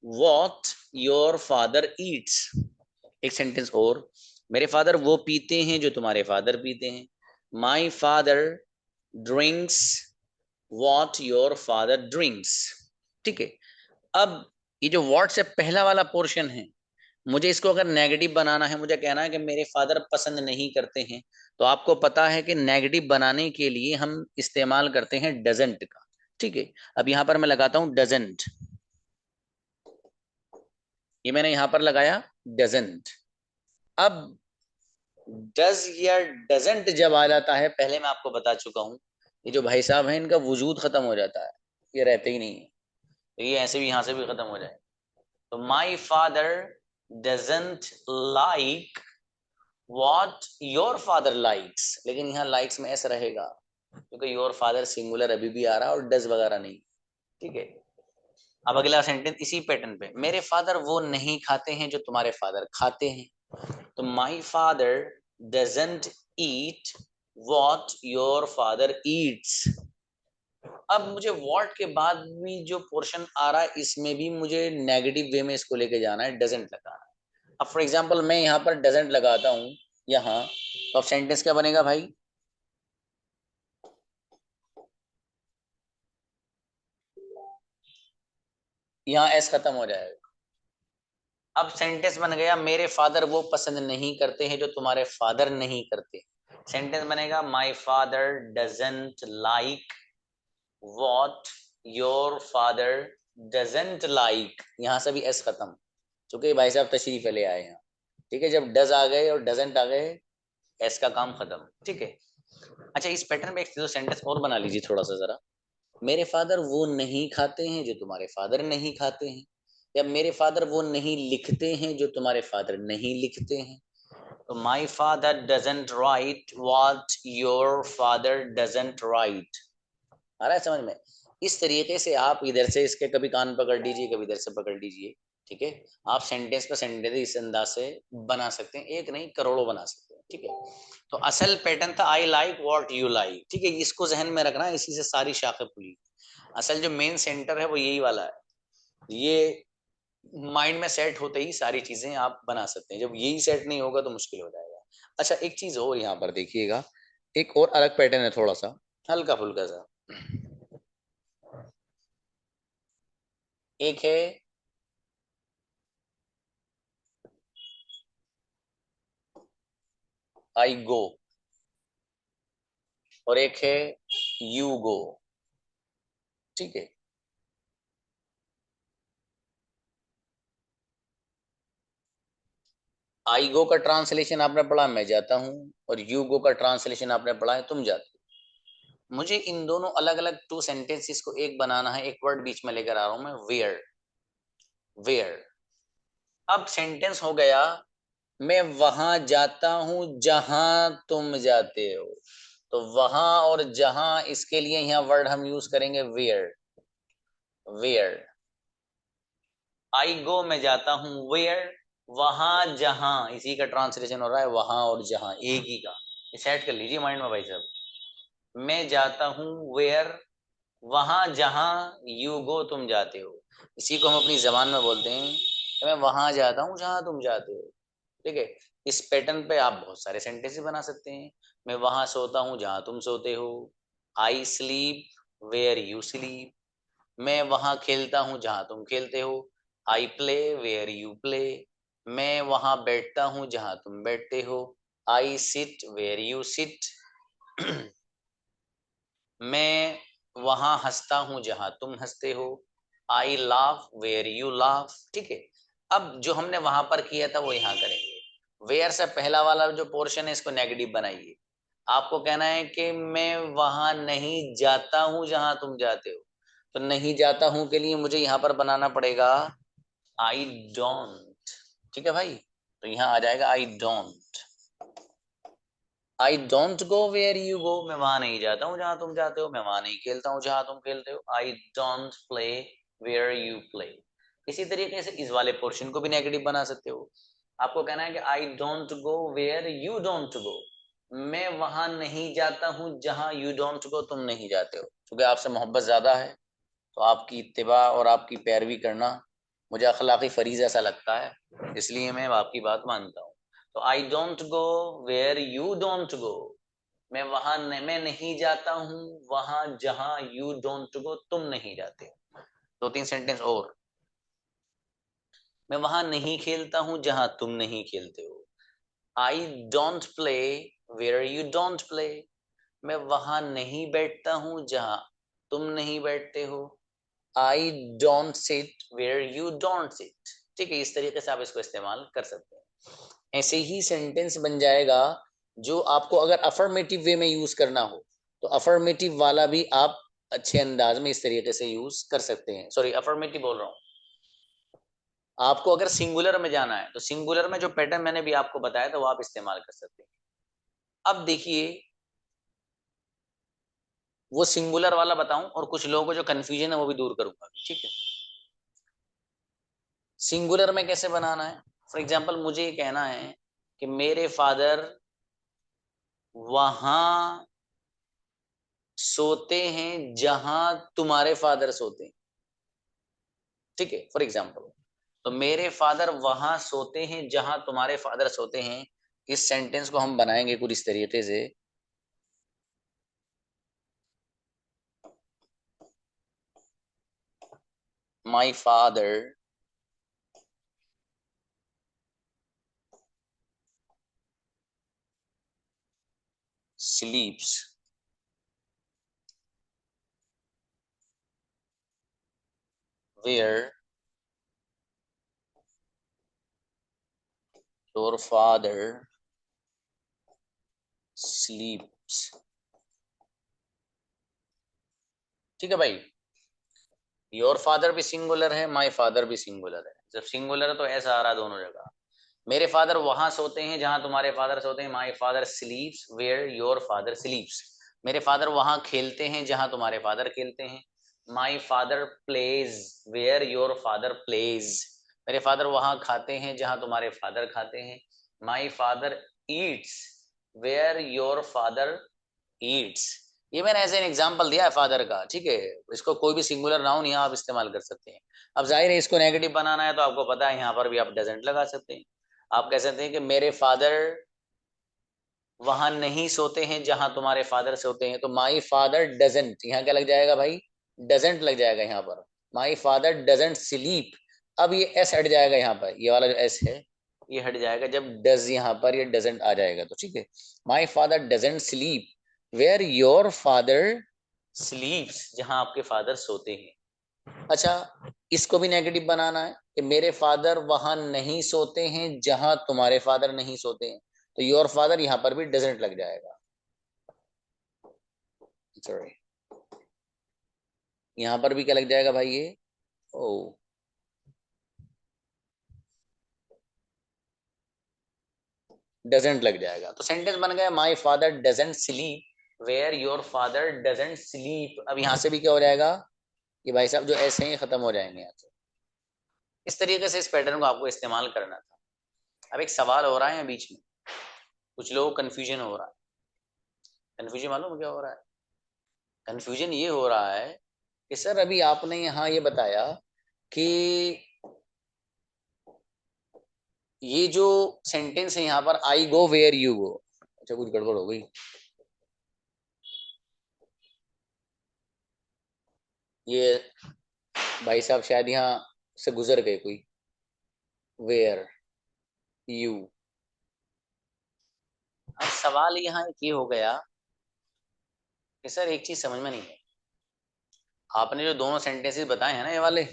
what your father Yeats. एक सेंटेंस और, मेरे फादर वो पीते हैं जो तुम्हारे फादर पीते हैं, my father drinks what your father drinks. ठीक है, अब ये जो वॉट से पहला वाला पोर्शन है, मुझे इसको अगर नेगेटिव बनाना है, मुझे कहना है कि मेरे फादर पसंद नहीं करते हैं, तो आपको पता है कि नेगेटिव बनाने के लिए हम इस्तेमाल करते हैं डजंट का। ठीक है, अब यहां पर मैं लगाता हूं डजंट, ये मैंने यहां पर लगाया डजंट। अब डज या डजंट जब आ जाता है, पहले मैं आपको बता चुका हूं, ये जो भाई साहब हैं इनका वजूद खत्म हो जाता है, ये रहते ही नहीं है, तो ये ऐसे भी यहां से भी खत्म हो जाए। तो my father doesn't like what your father likes, लेकिन यहाँ लाइक्स में ऐसा रहेगा क्योंकि योर फादर सिंगुलर अभी भी आ रहा है और डज वगैरह नहीं। ठीक है, अब अगला सेंटेंस इसी पैटर्न पे, मेरे फादर वो नहीं खाते हैं जो तुम्हारे फादर खाते हैं। तो my father doesn't eat what your father Yeats. अब मुझे वॉट के बाद भी जो पोर्शन आ रहा है, इसमें भी मुझे नेगेटिव वे में इसको लेके जाना है, डजंट लगाना है। अब फॉर एग्जाम्पल मैं यहाँ पर डजंट लगाता हूँ यहाँ, तो अब सेंटेंस क्या बनेगा भाई, यहाँ एस खत्म हो जाएगा। अब सेंटेंस बन गया मेरे फादर वो पसंद नहीं करते हैं जो तुम्हारे फादर नहीं करते। सेंटेंस बनेगा माई father doesn't like what your father doesn't like, यहां से भी एस खत्म, चूंकि भाई साहब तशरीफ ले आए यहाँ। ठीक है, जब डज आ गए और डजंट आ गए, एस का काम खत्म। ठीक है, अच्छा इस पैटर्न में एक सेंटेंस और बना लीजिए थोड़ा सा जरा, मेरे फादर वो नहीं खाते हैं जो तुम्हारे फादर नहीं खाते हैं, या मेरे फादर वो नहीं लिखते हैं जो तुम्हारे फादर नहीं लिखते हैं। तो my father doesn't write what your father doesn't write. आ रहा है समझ में? इस तरीके से आप इधर से इसके कभी कान पकड़ लीजिए, कभी इधर से पकड़ लीजिए। ठीक है, आप सेंटेंस पर सेंटेंस इस अंदाज से बना सकते हैं, एक नहीं करोड़ों बना सकते हैं। ठीक है, तो असल पैटर्न था I like what you like. ठीक है, इसको जहन में रखना, इसी से सारी शाखें खुली। असल जो मेन सेंटर है वो यही वाला है, ये माइंड में सेट होते ही सारी चीजें आप बना सकते हैं, जब यही सेट नहीं होगा तो मुश्किल हो जाएगा। अच्छा एक चीज और यहाँ पर देखिएगा, एक और अलग पैटर्न है थोड़ा सा हल्का फुल्का सा। एक है आई गो और एक है यू गो। ठीक है, आई गो का ट्रांसलेशन आपने पढ़ा मैं जाता हूं, और यू गो का ट्रांसलेशन आपने पढ़ा है तुम जाते हो। मुझे इन दोनों अलग अलग टू सेंटेंसेस को एक बनाना है, एक वर्ड बीच में लेकर आ रहा हूं मैं, वेयर। वेयर, अब सेंटेंस हो गया मैं वहां जाता हूं जहां तुम जाते हो, तो वहां और जहां इसके लिए यहाँ वर्ड हम यूज करेंगे वेयर। वेयर, आई गो मैं जाता हूं, वेयर वहां जहां, इसी का ट्रांसलेशन हो रहा है वहां और जहां, एक ही का। सेट कर लीजिए माइंड में भाई साहब, मैं जाता हूं वेयर वहां जहां यू गो तुम जाते हो। इसी को हम अपनी जबान में बोलते हैं कि मैं वहां जाता हूं जहां तुम जाते हो। ठीक है, इस पैटर्न पे आप बहुत सारे सेंटेंस बना सकते हैं। मैं वहां सोता हूं जहां तुम सोते हो, I sleep where you sleep. मैं वहां खेलता हूं जहां तुम खेलते हो, I play where you play. मैं वहां बैठता हूं जहां तुम बैठते हो, I sit where you sit. मैं वहां हंसता हूं जहां तुम हंसते हो, I laugh where you laugh. ठीक है, अब जो हमने वहां पर किया था वो यहाँ करेंगे। वेयर से पहला वाला जो पोर्शन है इसको नेगेटिव बनाइए। आपको कहना है कि मैं वहां नहीं जाता हूं जहां तुम जाते हो, तो नहीं जाता हूं के लिए मुझे यहाँ पर बनाना पड़ेगा आई डोंट। ठीक है भाई, तो यहाँ आ जाएगा I don't. I don't go where you go, मैं वहां नहीं जाता हूँ जहां तुम जाते हो, मैं वहां नहीं खेलता हूँ जहां तुम खेलते हो, I don't play where you play. इसी तरीके से इस वाले पोर्शन को भी नेगेटिव बना सकते हो। आपको कहना है कि I don't go where you don't go, मैं वहां नहीं जाता हूँ जहां यू डोंट गो तुम नहीं जाते हो। क्योंकि आपसे मोहब्बत ज्यादा है, तो आपकी इत्तिबा और आपकी पैरवी करना मुझे अखलाकी फरीज ऐसा लगता है, इसलिए मैं आपकी बात मानता हूँ। तो I don't go where you don't go, मैं नहीं जाता हूँ वहां जहां यू डोंट गो, तुम नहीं जाते हो। 2-3 सेंटेंस और। मैं वहां नहीं खेलता हूँ जहां तुम नहीं खेलते हो। I don't play where you don't play. मैं वहां नहीं बैठता हूँ जहां तुम नहीं बैठते हो। I don't sit where you don't sit. ठीक है, इस तरीके से आप इसको इस्तेमाल कर सकते हैं। ऐसे ही सेंटेंस बन जाएगा जो आपको अगर अफर्मेटिव वे में यूज करना हो तो अफर्मेटिव वाला भी आप अच्छे अंदाज में इस तरीके से यूज कर सकते हैं। सॉरी, अफर्मेटिव बोल रहा हूँ। आपको अगर सिंगुलर में जाना है तो सिंगुलर में जो पैटर्न मैंने भी आपको बताया था वो आप इस्तेमाल कर सकते हैं। अब देखिए, वो सिंगुलर वाला बताऊं और कुछ लोगों को जो कंफ्यूजन है वो भी दूर करूंगा। ठीक है, सिंगुलर में कैसे बनाना है। फॉर एग्जाम्पल, मुझे ये कहना है कि मेरे फादर वहां सोते हैं जहां तुम्हारे फादर सोते हैं। ठीक है, फॉर एग्जाम्पल, तो मेरे फादर वहां सोते हैं जहां तुम्हारे फादर सोते हैं। इस सेंटेंस को हम बनाएंगे कुछ इस तरीके से। My father sleeps where your father sleeps। ठीक है भाई, योर फादर भी सिंगुलर है, माई फादर भी सिंगुलर है। जब सिंगुलर है तो ऐसा आ रहा दोनों जगह। मेरे फादर वहां सोते हैं जहां तुम्हारे फादर सोते हैं। My father sleeps where your father sleeps. मेरे फादर वहां खेलते हैं जहां तुम्हारे फादर खेलते हैं। My father plays where your father plays. मेरे फादर वहां खाते हैं जहां तुम्हारे फादर खाते हैं। My father eats where your father eats. ये मैंने ऐसे एग्जांपल दिया है फादर का। ठीक है, इसको कोई भी सिंगुलर नाउन यहाँ आप इस्तेमाल कर सकते हैं। अब जाहिर है इसको नेगेटिव बनाना है तो आपको पता है यहाँ पर भी आप डजंट लगा सकते हैं। आप कह सकते हैं कि मेरे फादर वहां नहीं सोते हैं जहां तुम्हारे फादर सोते हैं। तो माई फादर डजेंट, यहाँ क्या लग जाएगा भाई, डजेंट लग जाएगा यहाँ पर। माई फादर डजेंट स्लीप। अब ये एस हट जाएगा यहाँ पर, ये वाला जो एस है ये हट जाएगा जब डज यहाँ पर ये डजेंट आ जाएगा। तो ठीक है, my father doesn't sleep where your father sleeps, जहां आपके फादर सोते हैं। अच्छा, इसको भी नेगेटिव बनाना है कि मेरे फादर वहां नहीं सोते हैं जहां तुम्हारे फादर नहीं सोते हैं। तो योर फादर यहां पर भी डजंट लग जाएगा। सॉरी, यहां पर भी क्या लग जाएगा भाई, ये ओ डजंट लग जाएगा। तो सेंटेंस बन गया my father doesn't sleep where your father doesn't sleep. अब यहां से भी क्या हो जाएगा, ये भाई साहब जो ऐसे ही खत्म हो जाएंगे यहाँ से। इस तरीके से इस पैटर्न को आपको इस्तेमाल करना था। अब एक सवाल हो रहा है बीच में, कुछ लोग कंफ्यूजन हो रहा है। कंफ्यूजन मालूम क्या हो रहा है? कंफ्यूजन ये हो रहा है कि सर अभी आपने यहाँ ये बताया कि ये जो सेंटेंस है यहाँ पर आई गो वेयर यू गो। अच्छा, कुछ गड़बड़ हो गई। ये भाई साहब शायद यहाँ से गुजर गए कोई। Where you. अब सवाल यहाँ एक ये हो गया कि सर एक चीज समझ में नहीं है। आपने जो दोनों सेंटेंसेस बताए हैं ना, ये वाले,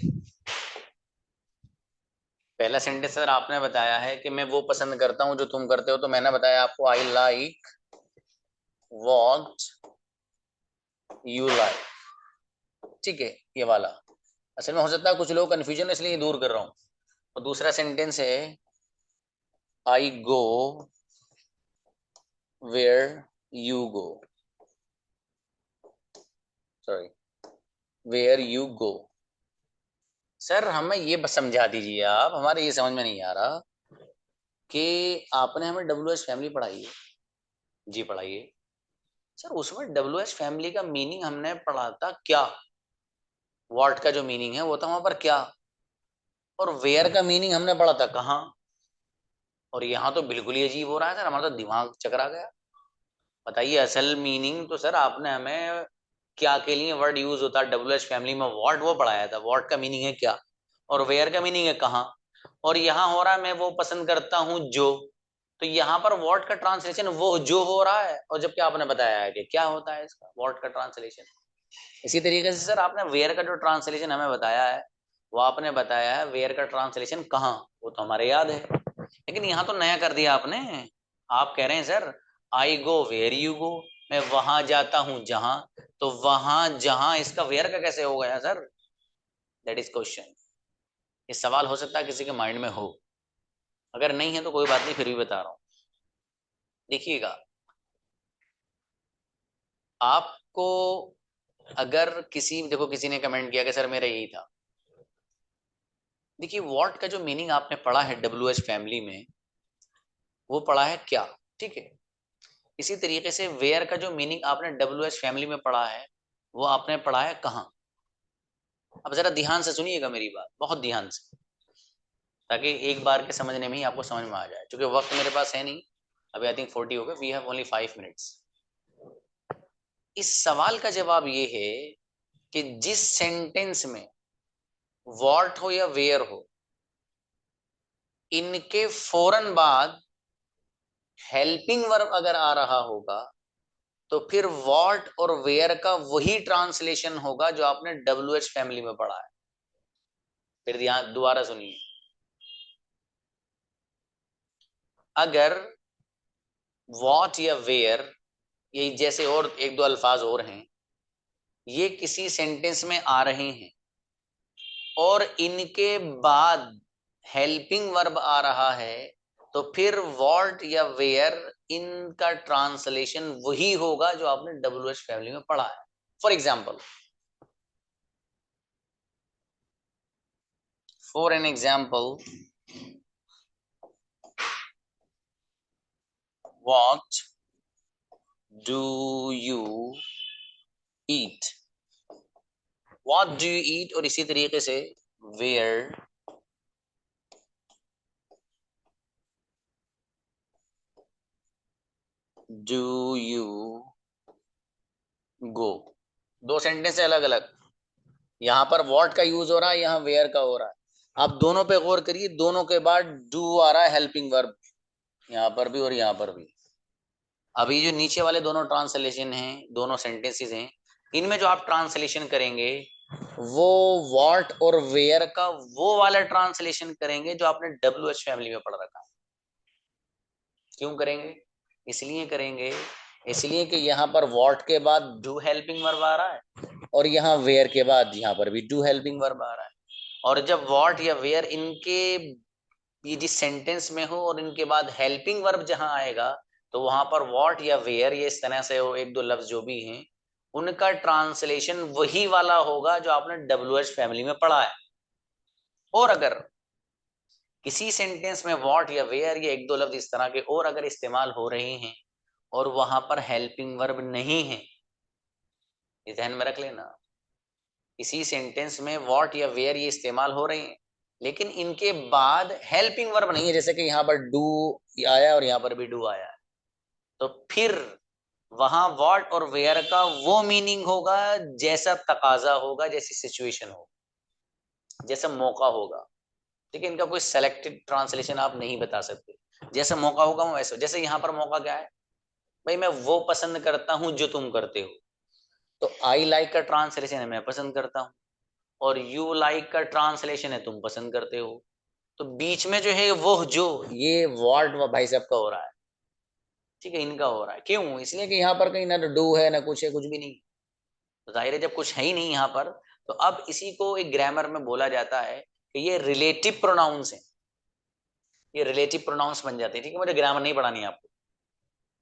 पहला सेंटेंस सर आपने बताया है कि मैं वो पसंद करता हूं जो तुम करते हो। तो मैंने बताया आपको I like what you like. ठीक है, ये वाला असल में हो सकता है कुछ लोग कंफ्यूजन है इसलिए दूर कर रहा हूं। और दूसरा सेंटेंस है I go where you go. Sorry, where you go. Sir हमें ये समझा दीजिए आप, हमारे ये समझ में नहीं आ रहा कि आपने हमें WH फैमिली पढ़ाई है। जी पढ़ाई है सर, उसमें WH फैमिली का मीनिंग हमने पढ़ा था क्या, व्हाट का जो मीनिंग है वो था वहां पर क्या, और वेयर का मीनिंग हमने पढ़ा था कहाँ। और यहाँ तो बिल्कुल ही अजीब हो रहा है सर, हमारा तो दिमाग चकरा गया। बताइए असल मीनिंग तो सर आपने हमें क्या के लिए वर्ड यूज होता है डब्ल्यू एच फैमिली में, वॉट वो पढ़ाया था, वॉट का मीनिंग है क्या और वेयर का मीनिंग है कहाँ। और यहाँ हो रहा है मैं वो पसंद करता हूँ जो, तो यहाँ पर वॉट का ट्रांसलेशन वो जो हो रहा है, और जबकि आपने बताया है कि क्या होता है इसका वॉट का ट्रांसलेशन। इसी तरीके से सर आपने वेयर का जो ट्रांसलेशन हमें बताया है, वो आपने बताया है वेयर का ट्रांसलेशन कहाँ, वो तो हमारे याद है, लेकिन यहाँ तो नया कर दिया आपने। आप कह रहे हैं sir I go where you go, मैं वहां जाता हूं जहां, तो वहां जहां इसका वेयर का कैसे हो गया सर? That is question. ये सवाल हो सकता है किसी के माइंड में हो, अगर नहीं है तो कोई बात नहीं, फिर भी बता रहा हूं। देखिएगा, आपको अगर किसी देखो किसी ने कमेंट किया कि सर मेरा यही था, देखिए वॉट का जो मीनिंग आपने पढ़ा है डब्ल्यू एच फैमिली में, वो पढ़ा है क्या, ठीक है। इसी तरीके से वेयर का जो मीनिंग आपने डब्ल्यू एच फैमिली में पढ़ा है, वो आपने पढ़ा है कहाँ। अब जरा ध्यान से सुनिएगा मेरी बात, बहुत ध्यान से, ताकि एक बार के समझने में ही आपको समझ में आ जाए, क्योंकि वक्त मेरे पास है नहीं, अभी आई थिंक 40 हो गए, वी हैव ओनली 5 मिनट्स। इस सवाल का जवाब ये है कि जिस सेंटेंस में वॉट हो या वेयर हो, इनके फौरन बाद हेल्पिंग वर्ब अगर आ रहा होगा, तो फिर वॉट और वेयर का वही ट्रांसलेशन होगा जो आपने डब्ल्यू एच फैमिली में पढ़ा है। फिर ध्यान दोबारा सुनिए, अगर वॉट या वेयर, ये जैसे और एक दो अल्फाज और हैं, ये किसी सेंटेंस में आ रहे हैं और इनके बाद हेल्पिंग वर्ब आ रहा है, तो फिर वॉट या वेयर इनका ट्रांसलेशन वही होगा जो आपने डब्ल्यू एच फैमिली में पढ़ा है। For an example, what do you eat, what do you eat, और इसी तरीके से where do you go। दो सेंटेंस है अलग अलग, यहां पर what का यूज हो रहा है, यहाँ where का हो रहा है। आप दोनों पे गौर करिए, दोनों के बाद do आ रहा है हेल्पिंग वर्ब, यहाँ पर भी और यहाँ पर भी। अभी जो नीचे वाले दोनों ट्रांसलेशन हैं, दोनों सेंटेंसेस हैं, इनमें जो आप ट्रांसलेशन करेंगे वो वॉट और वेयर का वो वाला ट्रांसलेशन करेंगे जो आपने डब्ल्यू एच फैमिली में पढ़ रखा है। क्यों करेंगे? इसलिए करेंगे, इसलिए कि यहाँ पर वॉट के बाद डू हेल्पिंग वर्ब आ रहा है और यहाँ वेयर के बाद यहाँ पर भी डू हेल्पिंग वर्ब आ रहा है। और जब वॉट या वेयर इनके ये जिस सेंटेंस में हो और इनके बाद हेल्पिंग वर्ब जहां आएगा, तो वहां पर वॉट या वेयर, ये इस तरह से हो एक दो लफ्ज जो भी हैं, उनका ट्रांसलेशन वही वाला होगा जो आपने डब्ल्यू एच फैमिली में पढ़ा है। और अगर किसी सेंटेंस में वॉट या वेयर या एक दो लफ्ज इस तरह के और अगर इस्तेमाल हो रहे हैं और वहां पर हेल्पिंग वर्ब नहीं है, ये ध्यान में रख लेना, इसी सेंटेंस में वॉट या वेयर ये इस्तेमाल हो रहे हैं लेकिन इनके बाद हेल्पिंग वर्ब नहीं है, जैसे कि यहाँ पर डू आया और यहाँ पर भी डू आया है, तो फिर वहां वॉट और वेयर का वो मीनिंग होगा जैसा तकाजा होगा, जैसी सिचुएशन हो, जैसा मौका होगा। ठीक है, इनका कोई सेलेक्टेड ट्रांसलेशन आप नहीं बता सकते, जैसा मौका होगा वो वैसे। जैसे यहाँ पर मौका क्या है भाई, मैं वो पसंद करता हूं जो तुम करते हो, तो आई लाइक का ट्रांसलेशन है मैं पसंद करता हूँ, और यू लाइक का ट्रांसलेशन है तुम पसंद करते हो। तो बीच में जो है वो जो ये वर्ड भाई साहब का हो रहा है, ठीक है, इनका हो रहा है। क्यों? इसलिए कि यहाँ पर कहीं ना डू है ना कुछ है, कुछ भी नहीं। तो जाहिर है जब कुछ है ही नहीं यहाँ पर, तो अब इसी को एक ग्रामर में बोला जाता है कि ये रिलेटिव प्रोनाउंस है, ये रिलेटिव प्रोनाउंस बन जाते हैं। ठीक है, मुझे ग्रामर नहीं पढ़ानी आपको,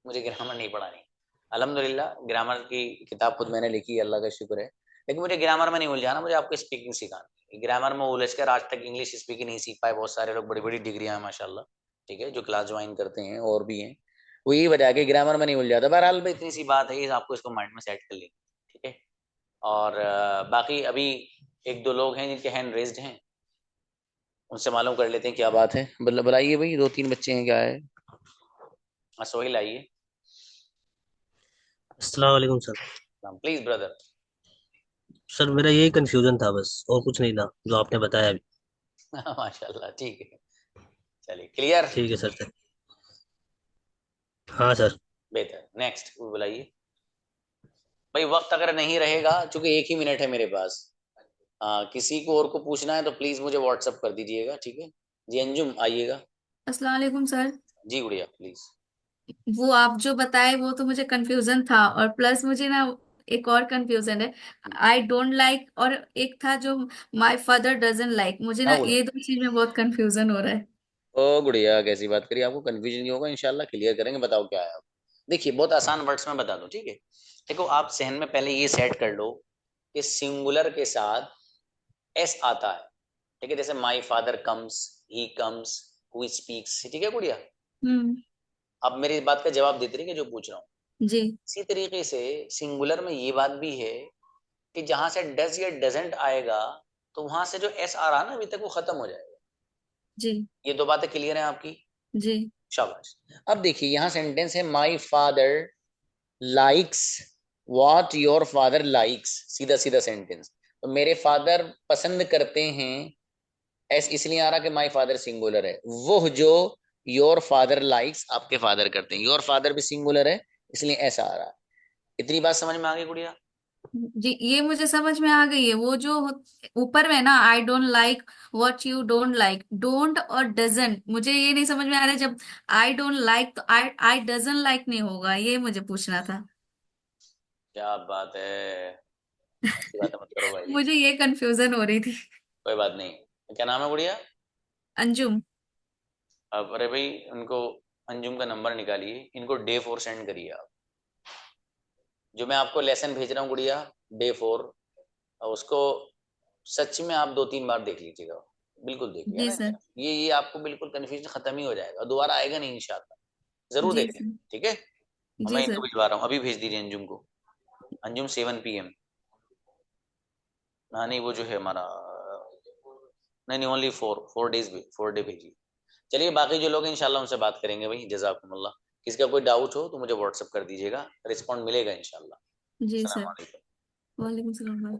मुझे ग्रामर नहीं पढ़ानी। अल्हम्दुलिल्लाह ग्रामर की किताब खुद मैंने लिखी है, अल्लाह का शुक्र है, लेकिन मुझे ग्रामर में नहीं उलझाना, मुझे आपको स्पीकिंग सिखाना। ग्रामर में उलझ कर आज तक इंग्लिश स्पीकिंग नहीं सीख पाए बहुत सारे लोग, बड़ी बड़ी डिग्रियां हैं माशाल्लाह, ठीक है, जो क्लास ज्वाइन करते हैं और भी हैं, वो यही वजह कि ग्रामर में नहीं उलझाता। बहरहाल भाई इतनी सी बात है, आपको इसको माइंड में सेट कर लेंगे, ठीक है। और बाकी अभी एक दो लोग हैं जिनके हैंड रेज्ड हैं, उनसे मालूम कर लेते हैं क्या बात है। बुलाइए भाई, दो तीन बच्चे हैं, क्या है? सोहेल आइए। अस्सलाम वालेकुम सर। Please brother. सर मेरा यही कंफ्यूजन था बस, और कुछ नहीं था जो आपने बताया अभी। माशाल्लाह, ठीक है। चलिए, क्लियर। ठीक है सर। हाँ सर। बेहतर। नेक्स्ट बुलाइए भाई। वक्त अगर नहीं रहेगा, चूंकि 1 ही मिनट है मेरे पास, किसी को और को पूछना है तो प्लीज मुझे व्हाट्सअप कर दीजिएगा, ठीक है जी। अंजुम आइएगा। अस्सलाम वालेकुम सर। जी गुड़िया प्लीज। वो आप जो बताए वो तो मुझे कंफ्यूजन था, और प्लस मुझे ना एक और कंफ्यूजन है। आई डोंट लाइक, और एक था जो माय फादर डजंट लाइक। मुझे ना हाँ गुड़िया। ये दो चीज में बहुत कंफ्यूजन हो रहा है। ओ गुड़िया, कैसी बात करिए, आपको कंफ्यूजन नहीं होगा, इंशाल्लाह क्लियर करेंगे। बताओ क्या है आप। देखिए, बहुत आसान वर्ड्स में बता दूं, ठीक है। देखो, आप सहन में पहले ये सेट कर लो कि सिंगुलर के साथ एस आता है, ठीक है। जैसे my father comes, he comes, who speaks, ठीक है गुड़िया। हम्म। अब मेरी बात का जवाब देते रहिए जो पूछ रहा हूँ। जी। इसी तरीके से सिंगुलर में ये बात भी है कि जहां से डज या डजेंट आएगा, तो वहां से जो एस आ रहा है ना अभी तक, वो खत्म हो जाएगा। जी। ये दो बातें क्लियर हैं आपकी। जी। शाबाश। अब देखिए, यहाँ सेंटेंस है my father likes what your father likes. सीधा सीधा सेंटेंस। तो मेरे फादर पसंद करते हैं, एस इसलिए आ रहा कि माई फादर सिंगुलर है। वो जो योर फादर लाइक्स, आपके फादर करते हैं। योर फादर भी सिंगुलर है, इसलिए ऐसा आ रहा है। इतनी बात समझ में आ गई गुड़िया। जी, ये मुझे समझ में आ गई है। वो जो ऊपर में ना, I don't like what you don't like, don't और डजंट, मुझे ये नहीं समझ में आ रहा है। जब आई डोंट लाइक तो आई आई डजंट लाइक नहीं होगा, ये मुझे पूछना था। क्या बात है, ऐसी बातें मत करो भाई। मुझे ये कंफ्यूजन हो रही थी। कोई बात नहीं। क्या नाम है गुड़िया। अंजुम। अब अरे भाई, उनको अंजुम का नंबर निकालिए, इनको डे 4 सेंड करिए आप। जो मैं आपको लेसन भेज रहा हूँ गुड़िया, डे 4, उसको सच में आप 2-3 बार देख लीजिएगा। बिल्कुल देखिए, है जी ना। सर। ये आपको बिल्कुल कंफ्यूजन खत्म ही हो जाएगा, दोबारा आएगा नहीं इंशाल्लाह। जरूर जी देखें, सर। ठीक है। और जी मैं इनको सर। भिजवा रहा हूँ, अभी भेज दीजिए अंजुम को। अंजुम 7 PM। हाँ नहीं, वो जो है हमारा, नहीं नहीं, ओनली 4 डेज, 4 डे भेजिए। चलिए, बाकी जो लोग हैं इंशाल्लाह उनसे बात करेंगे भाई। जज़ाकुमुल्लाह। किसी का कोई डाउट हो तो मुझे व्हाट्सअप कर दीजिएगा, रिस्पॉन्ड मिलेगा इंशाल्लाह। जी अस्सलाम सर। वालेकुम। वालेकुम सलाम।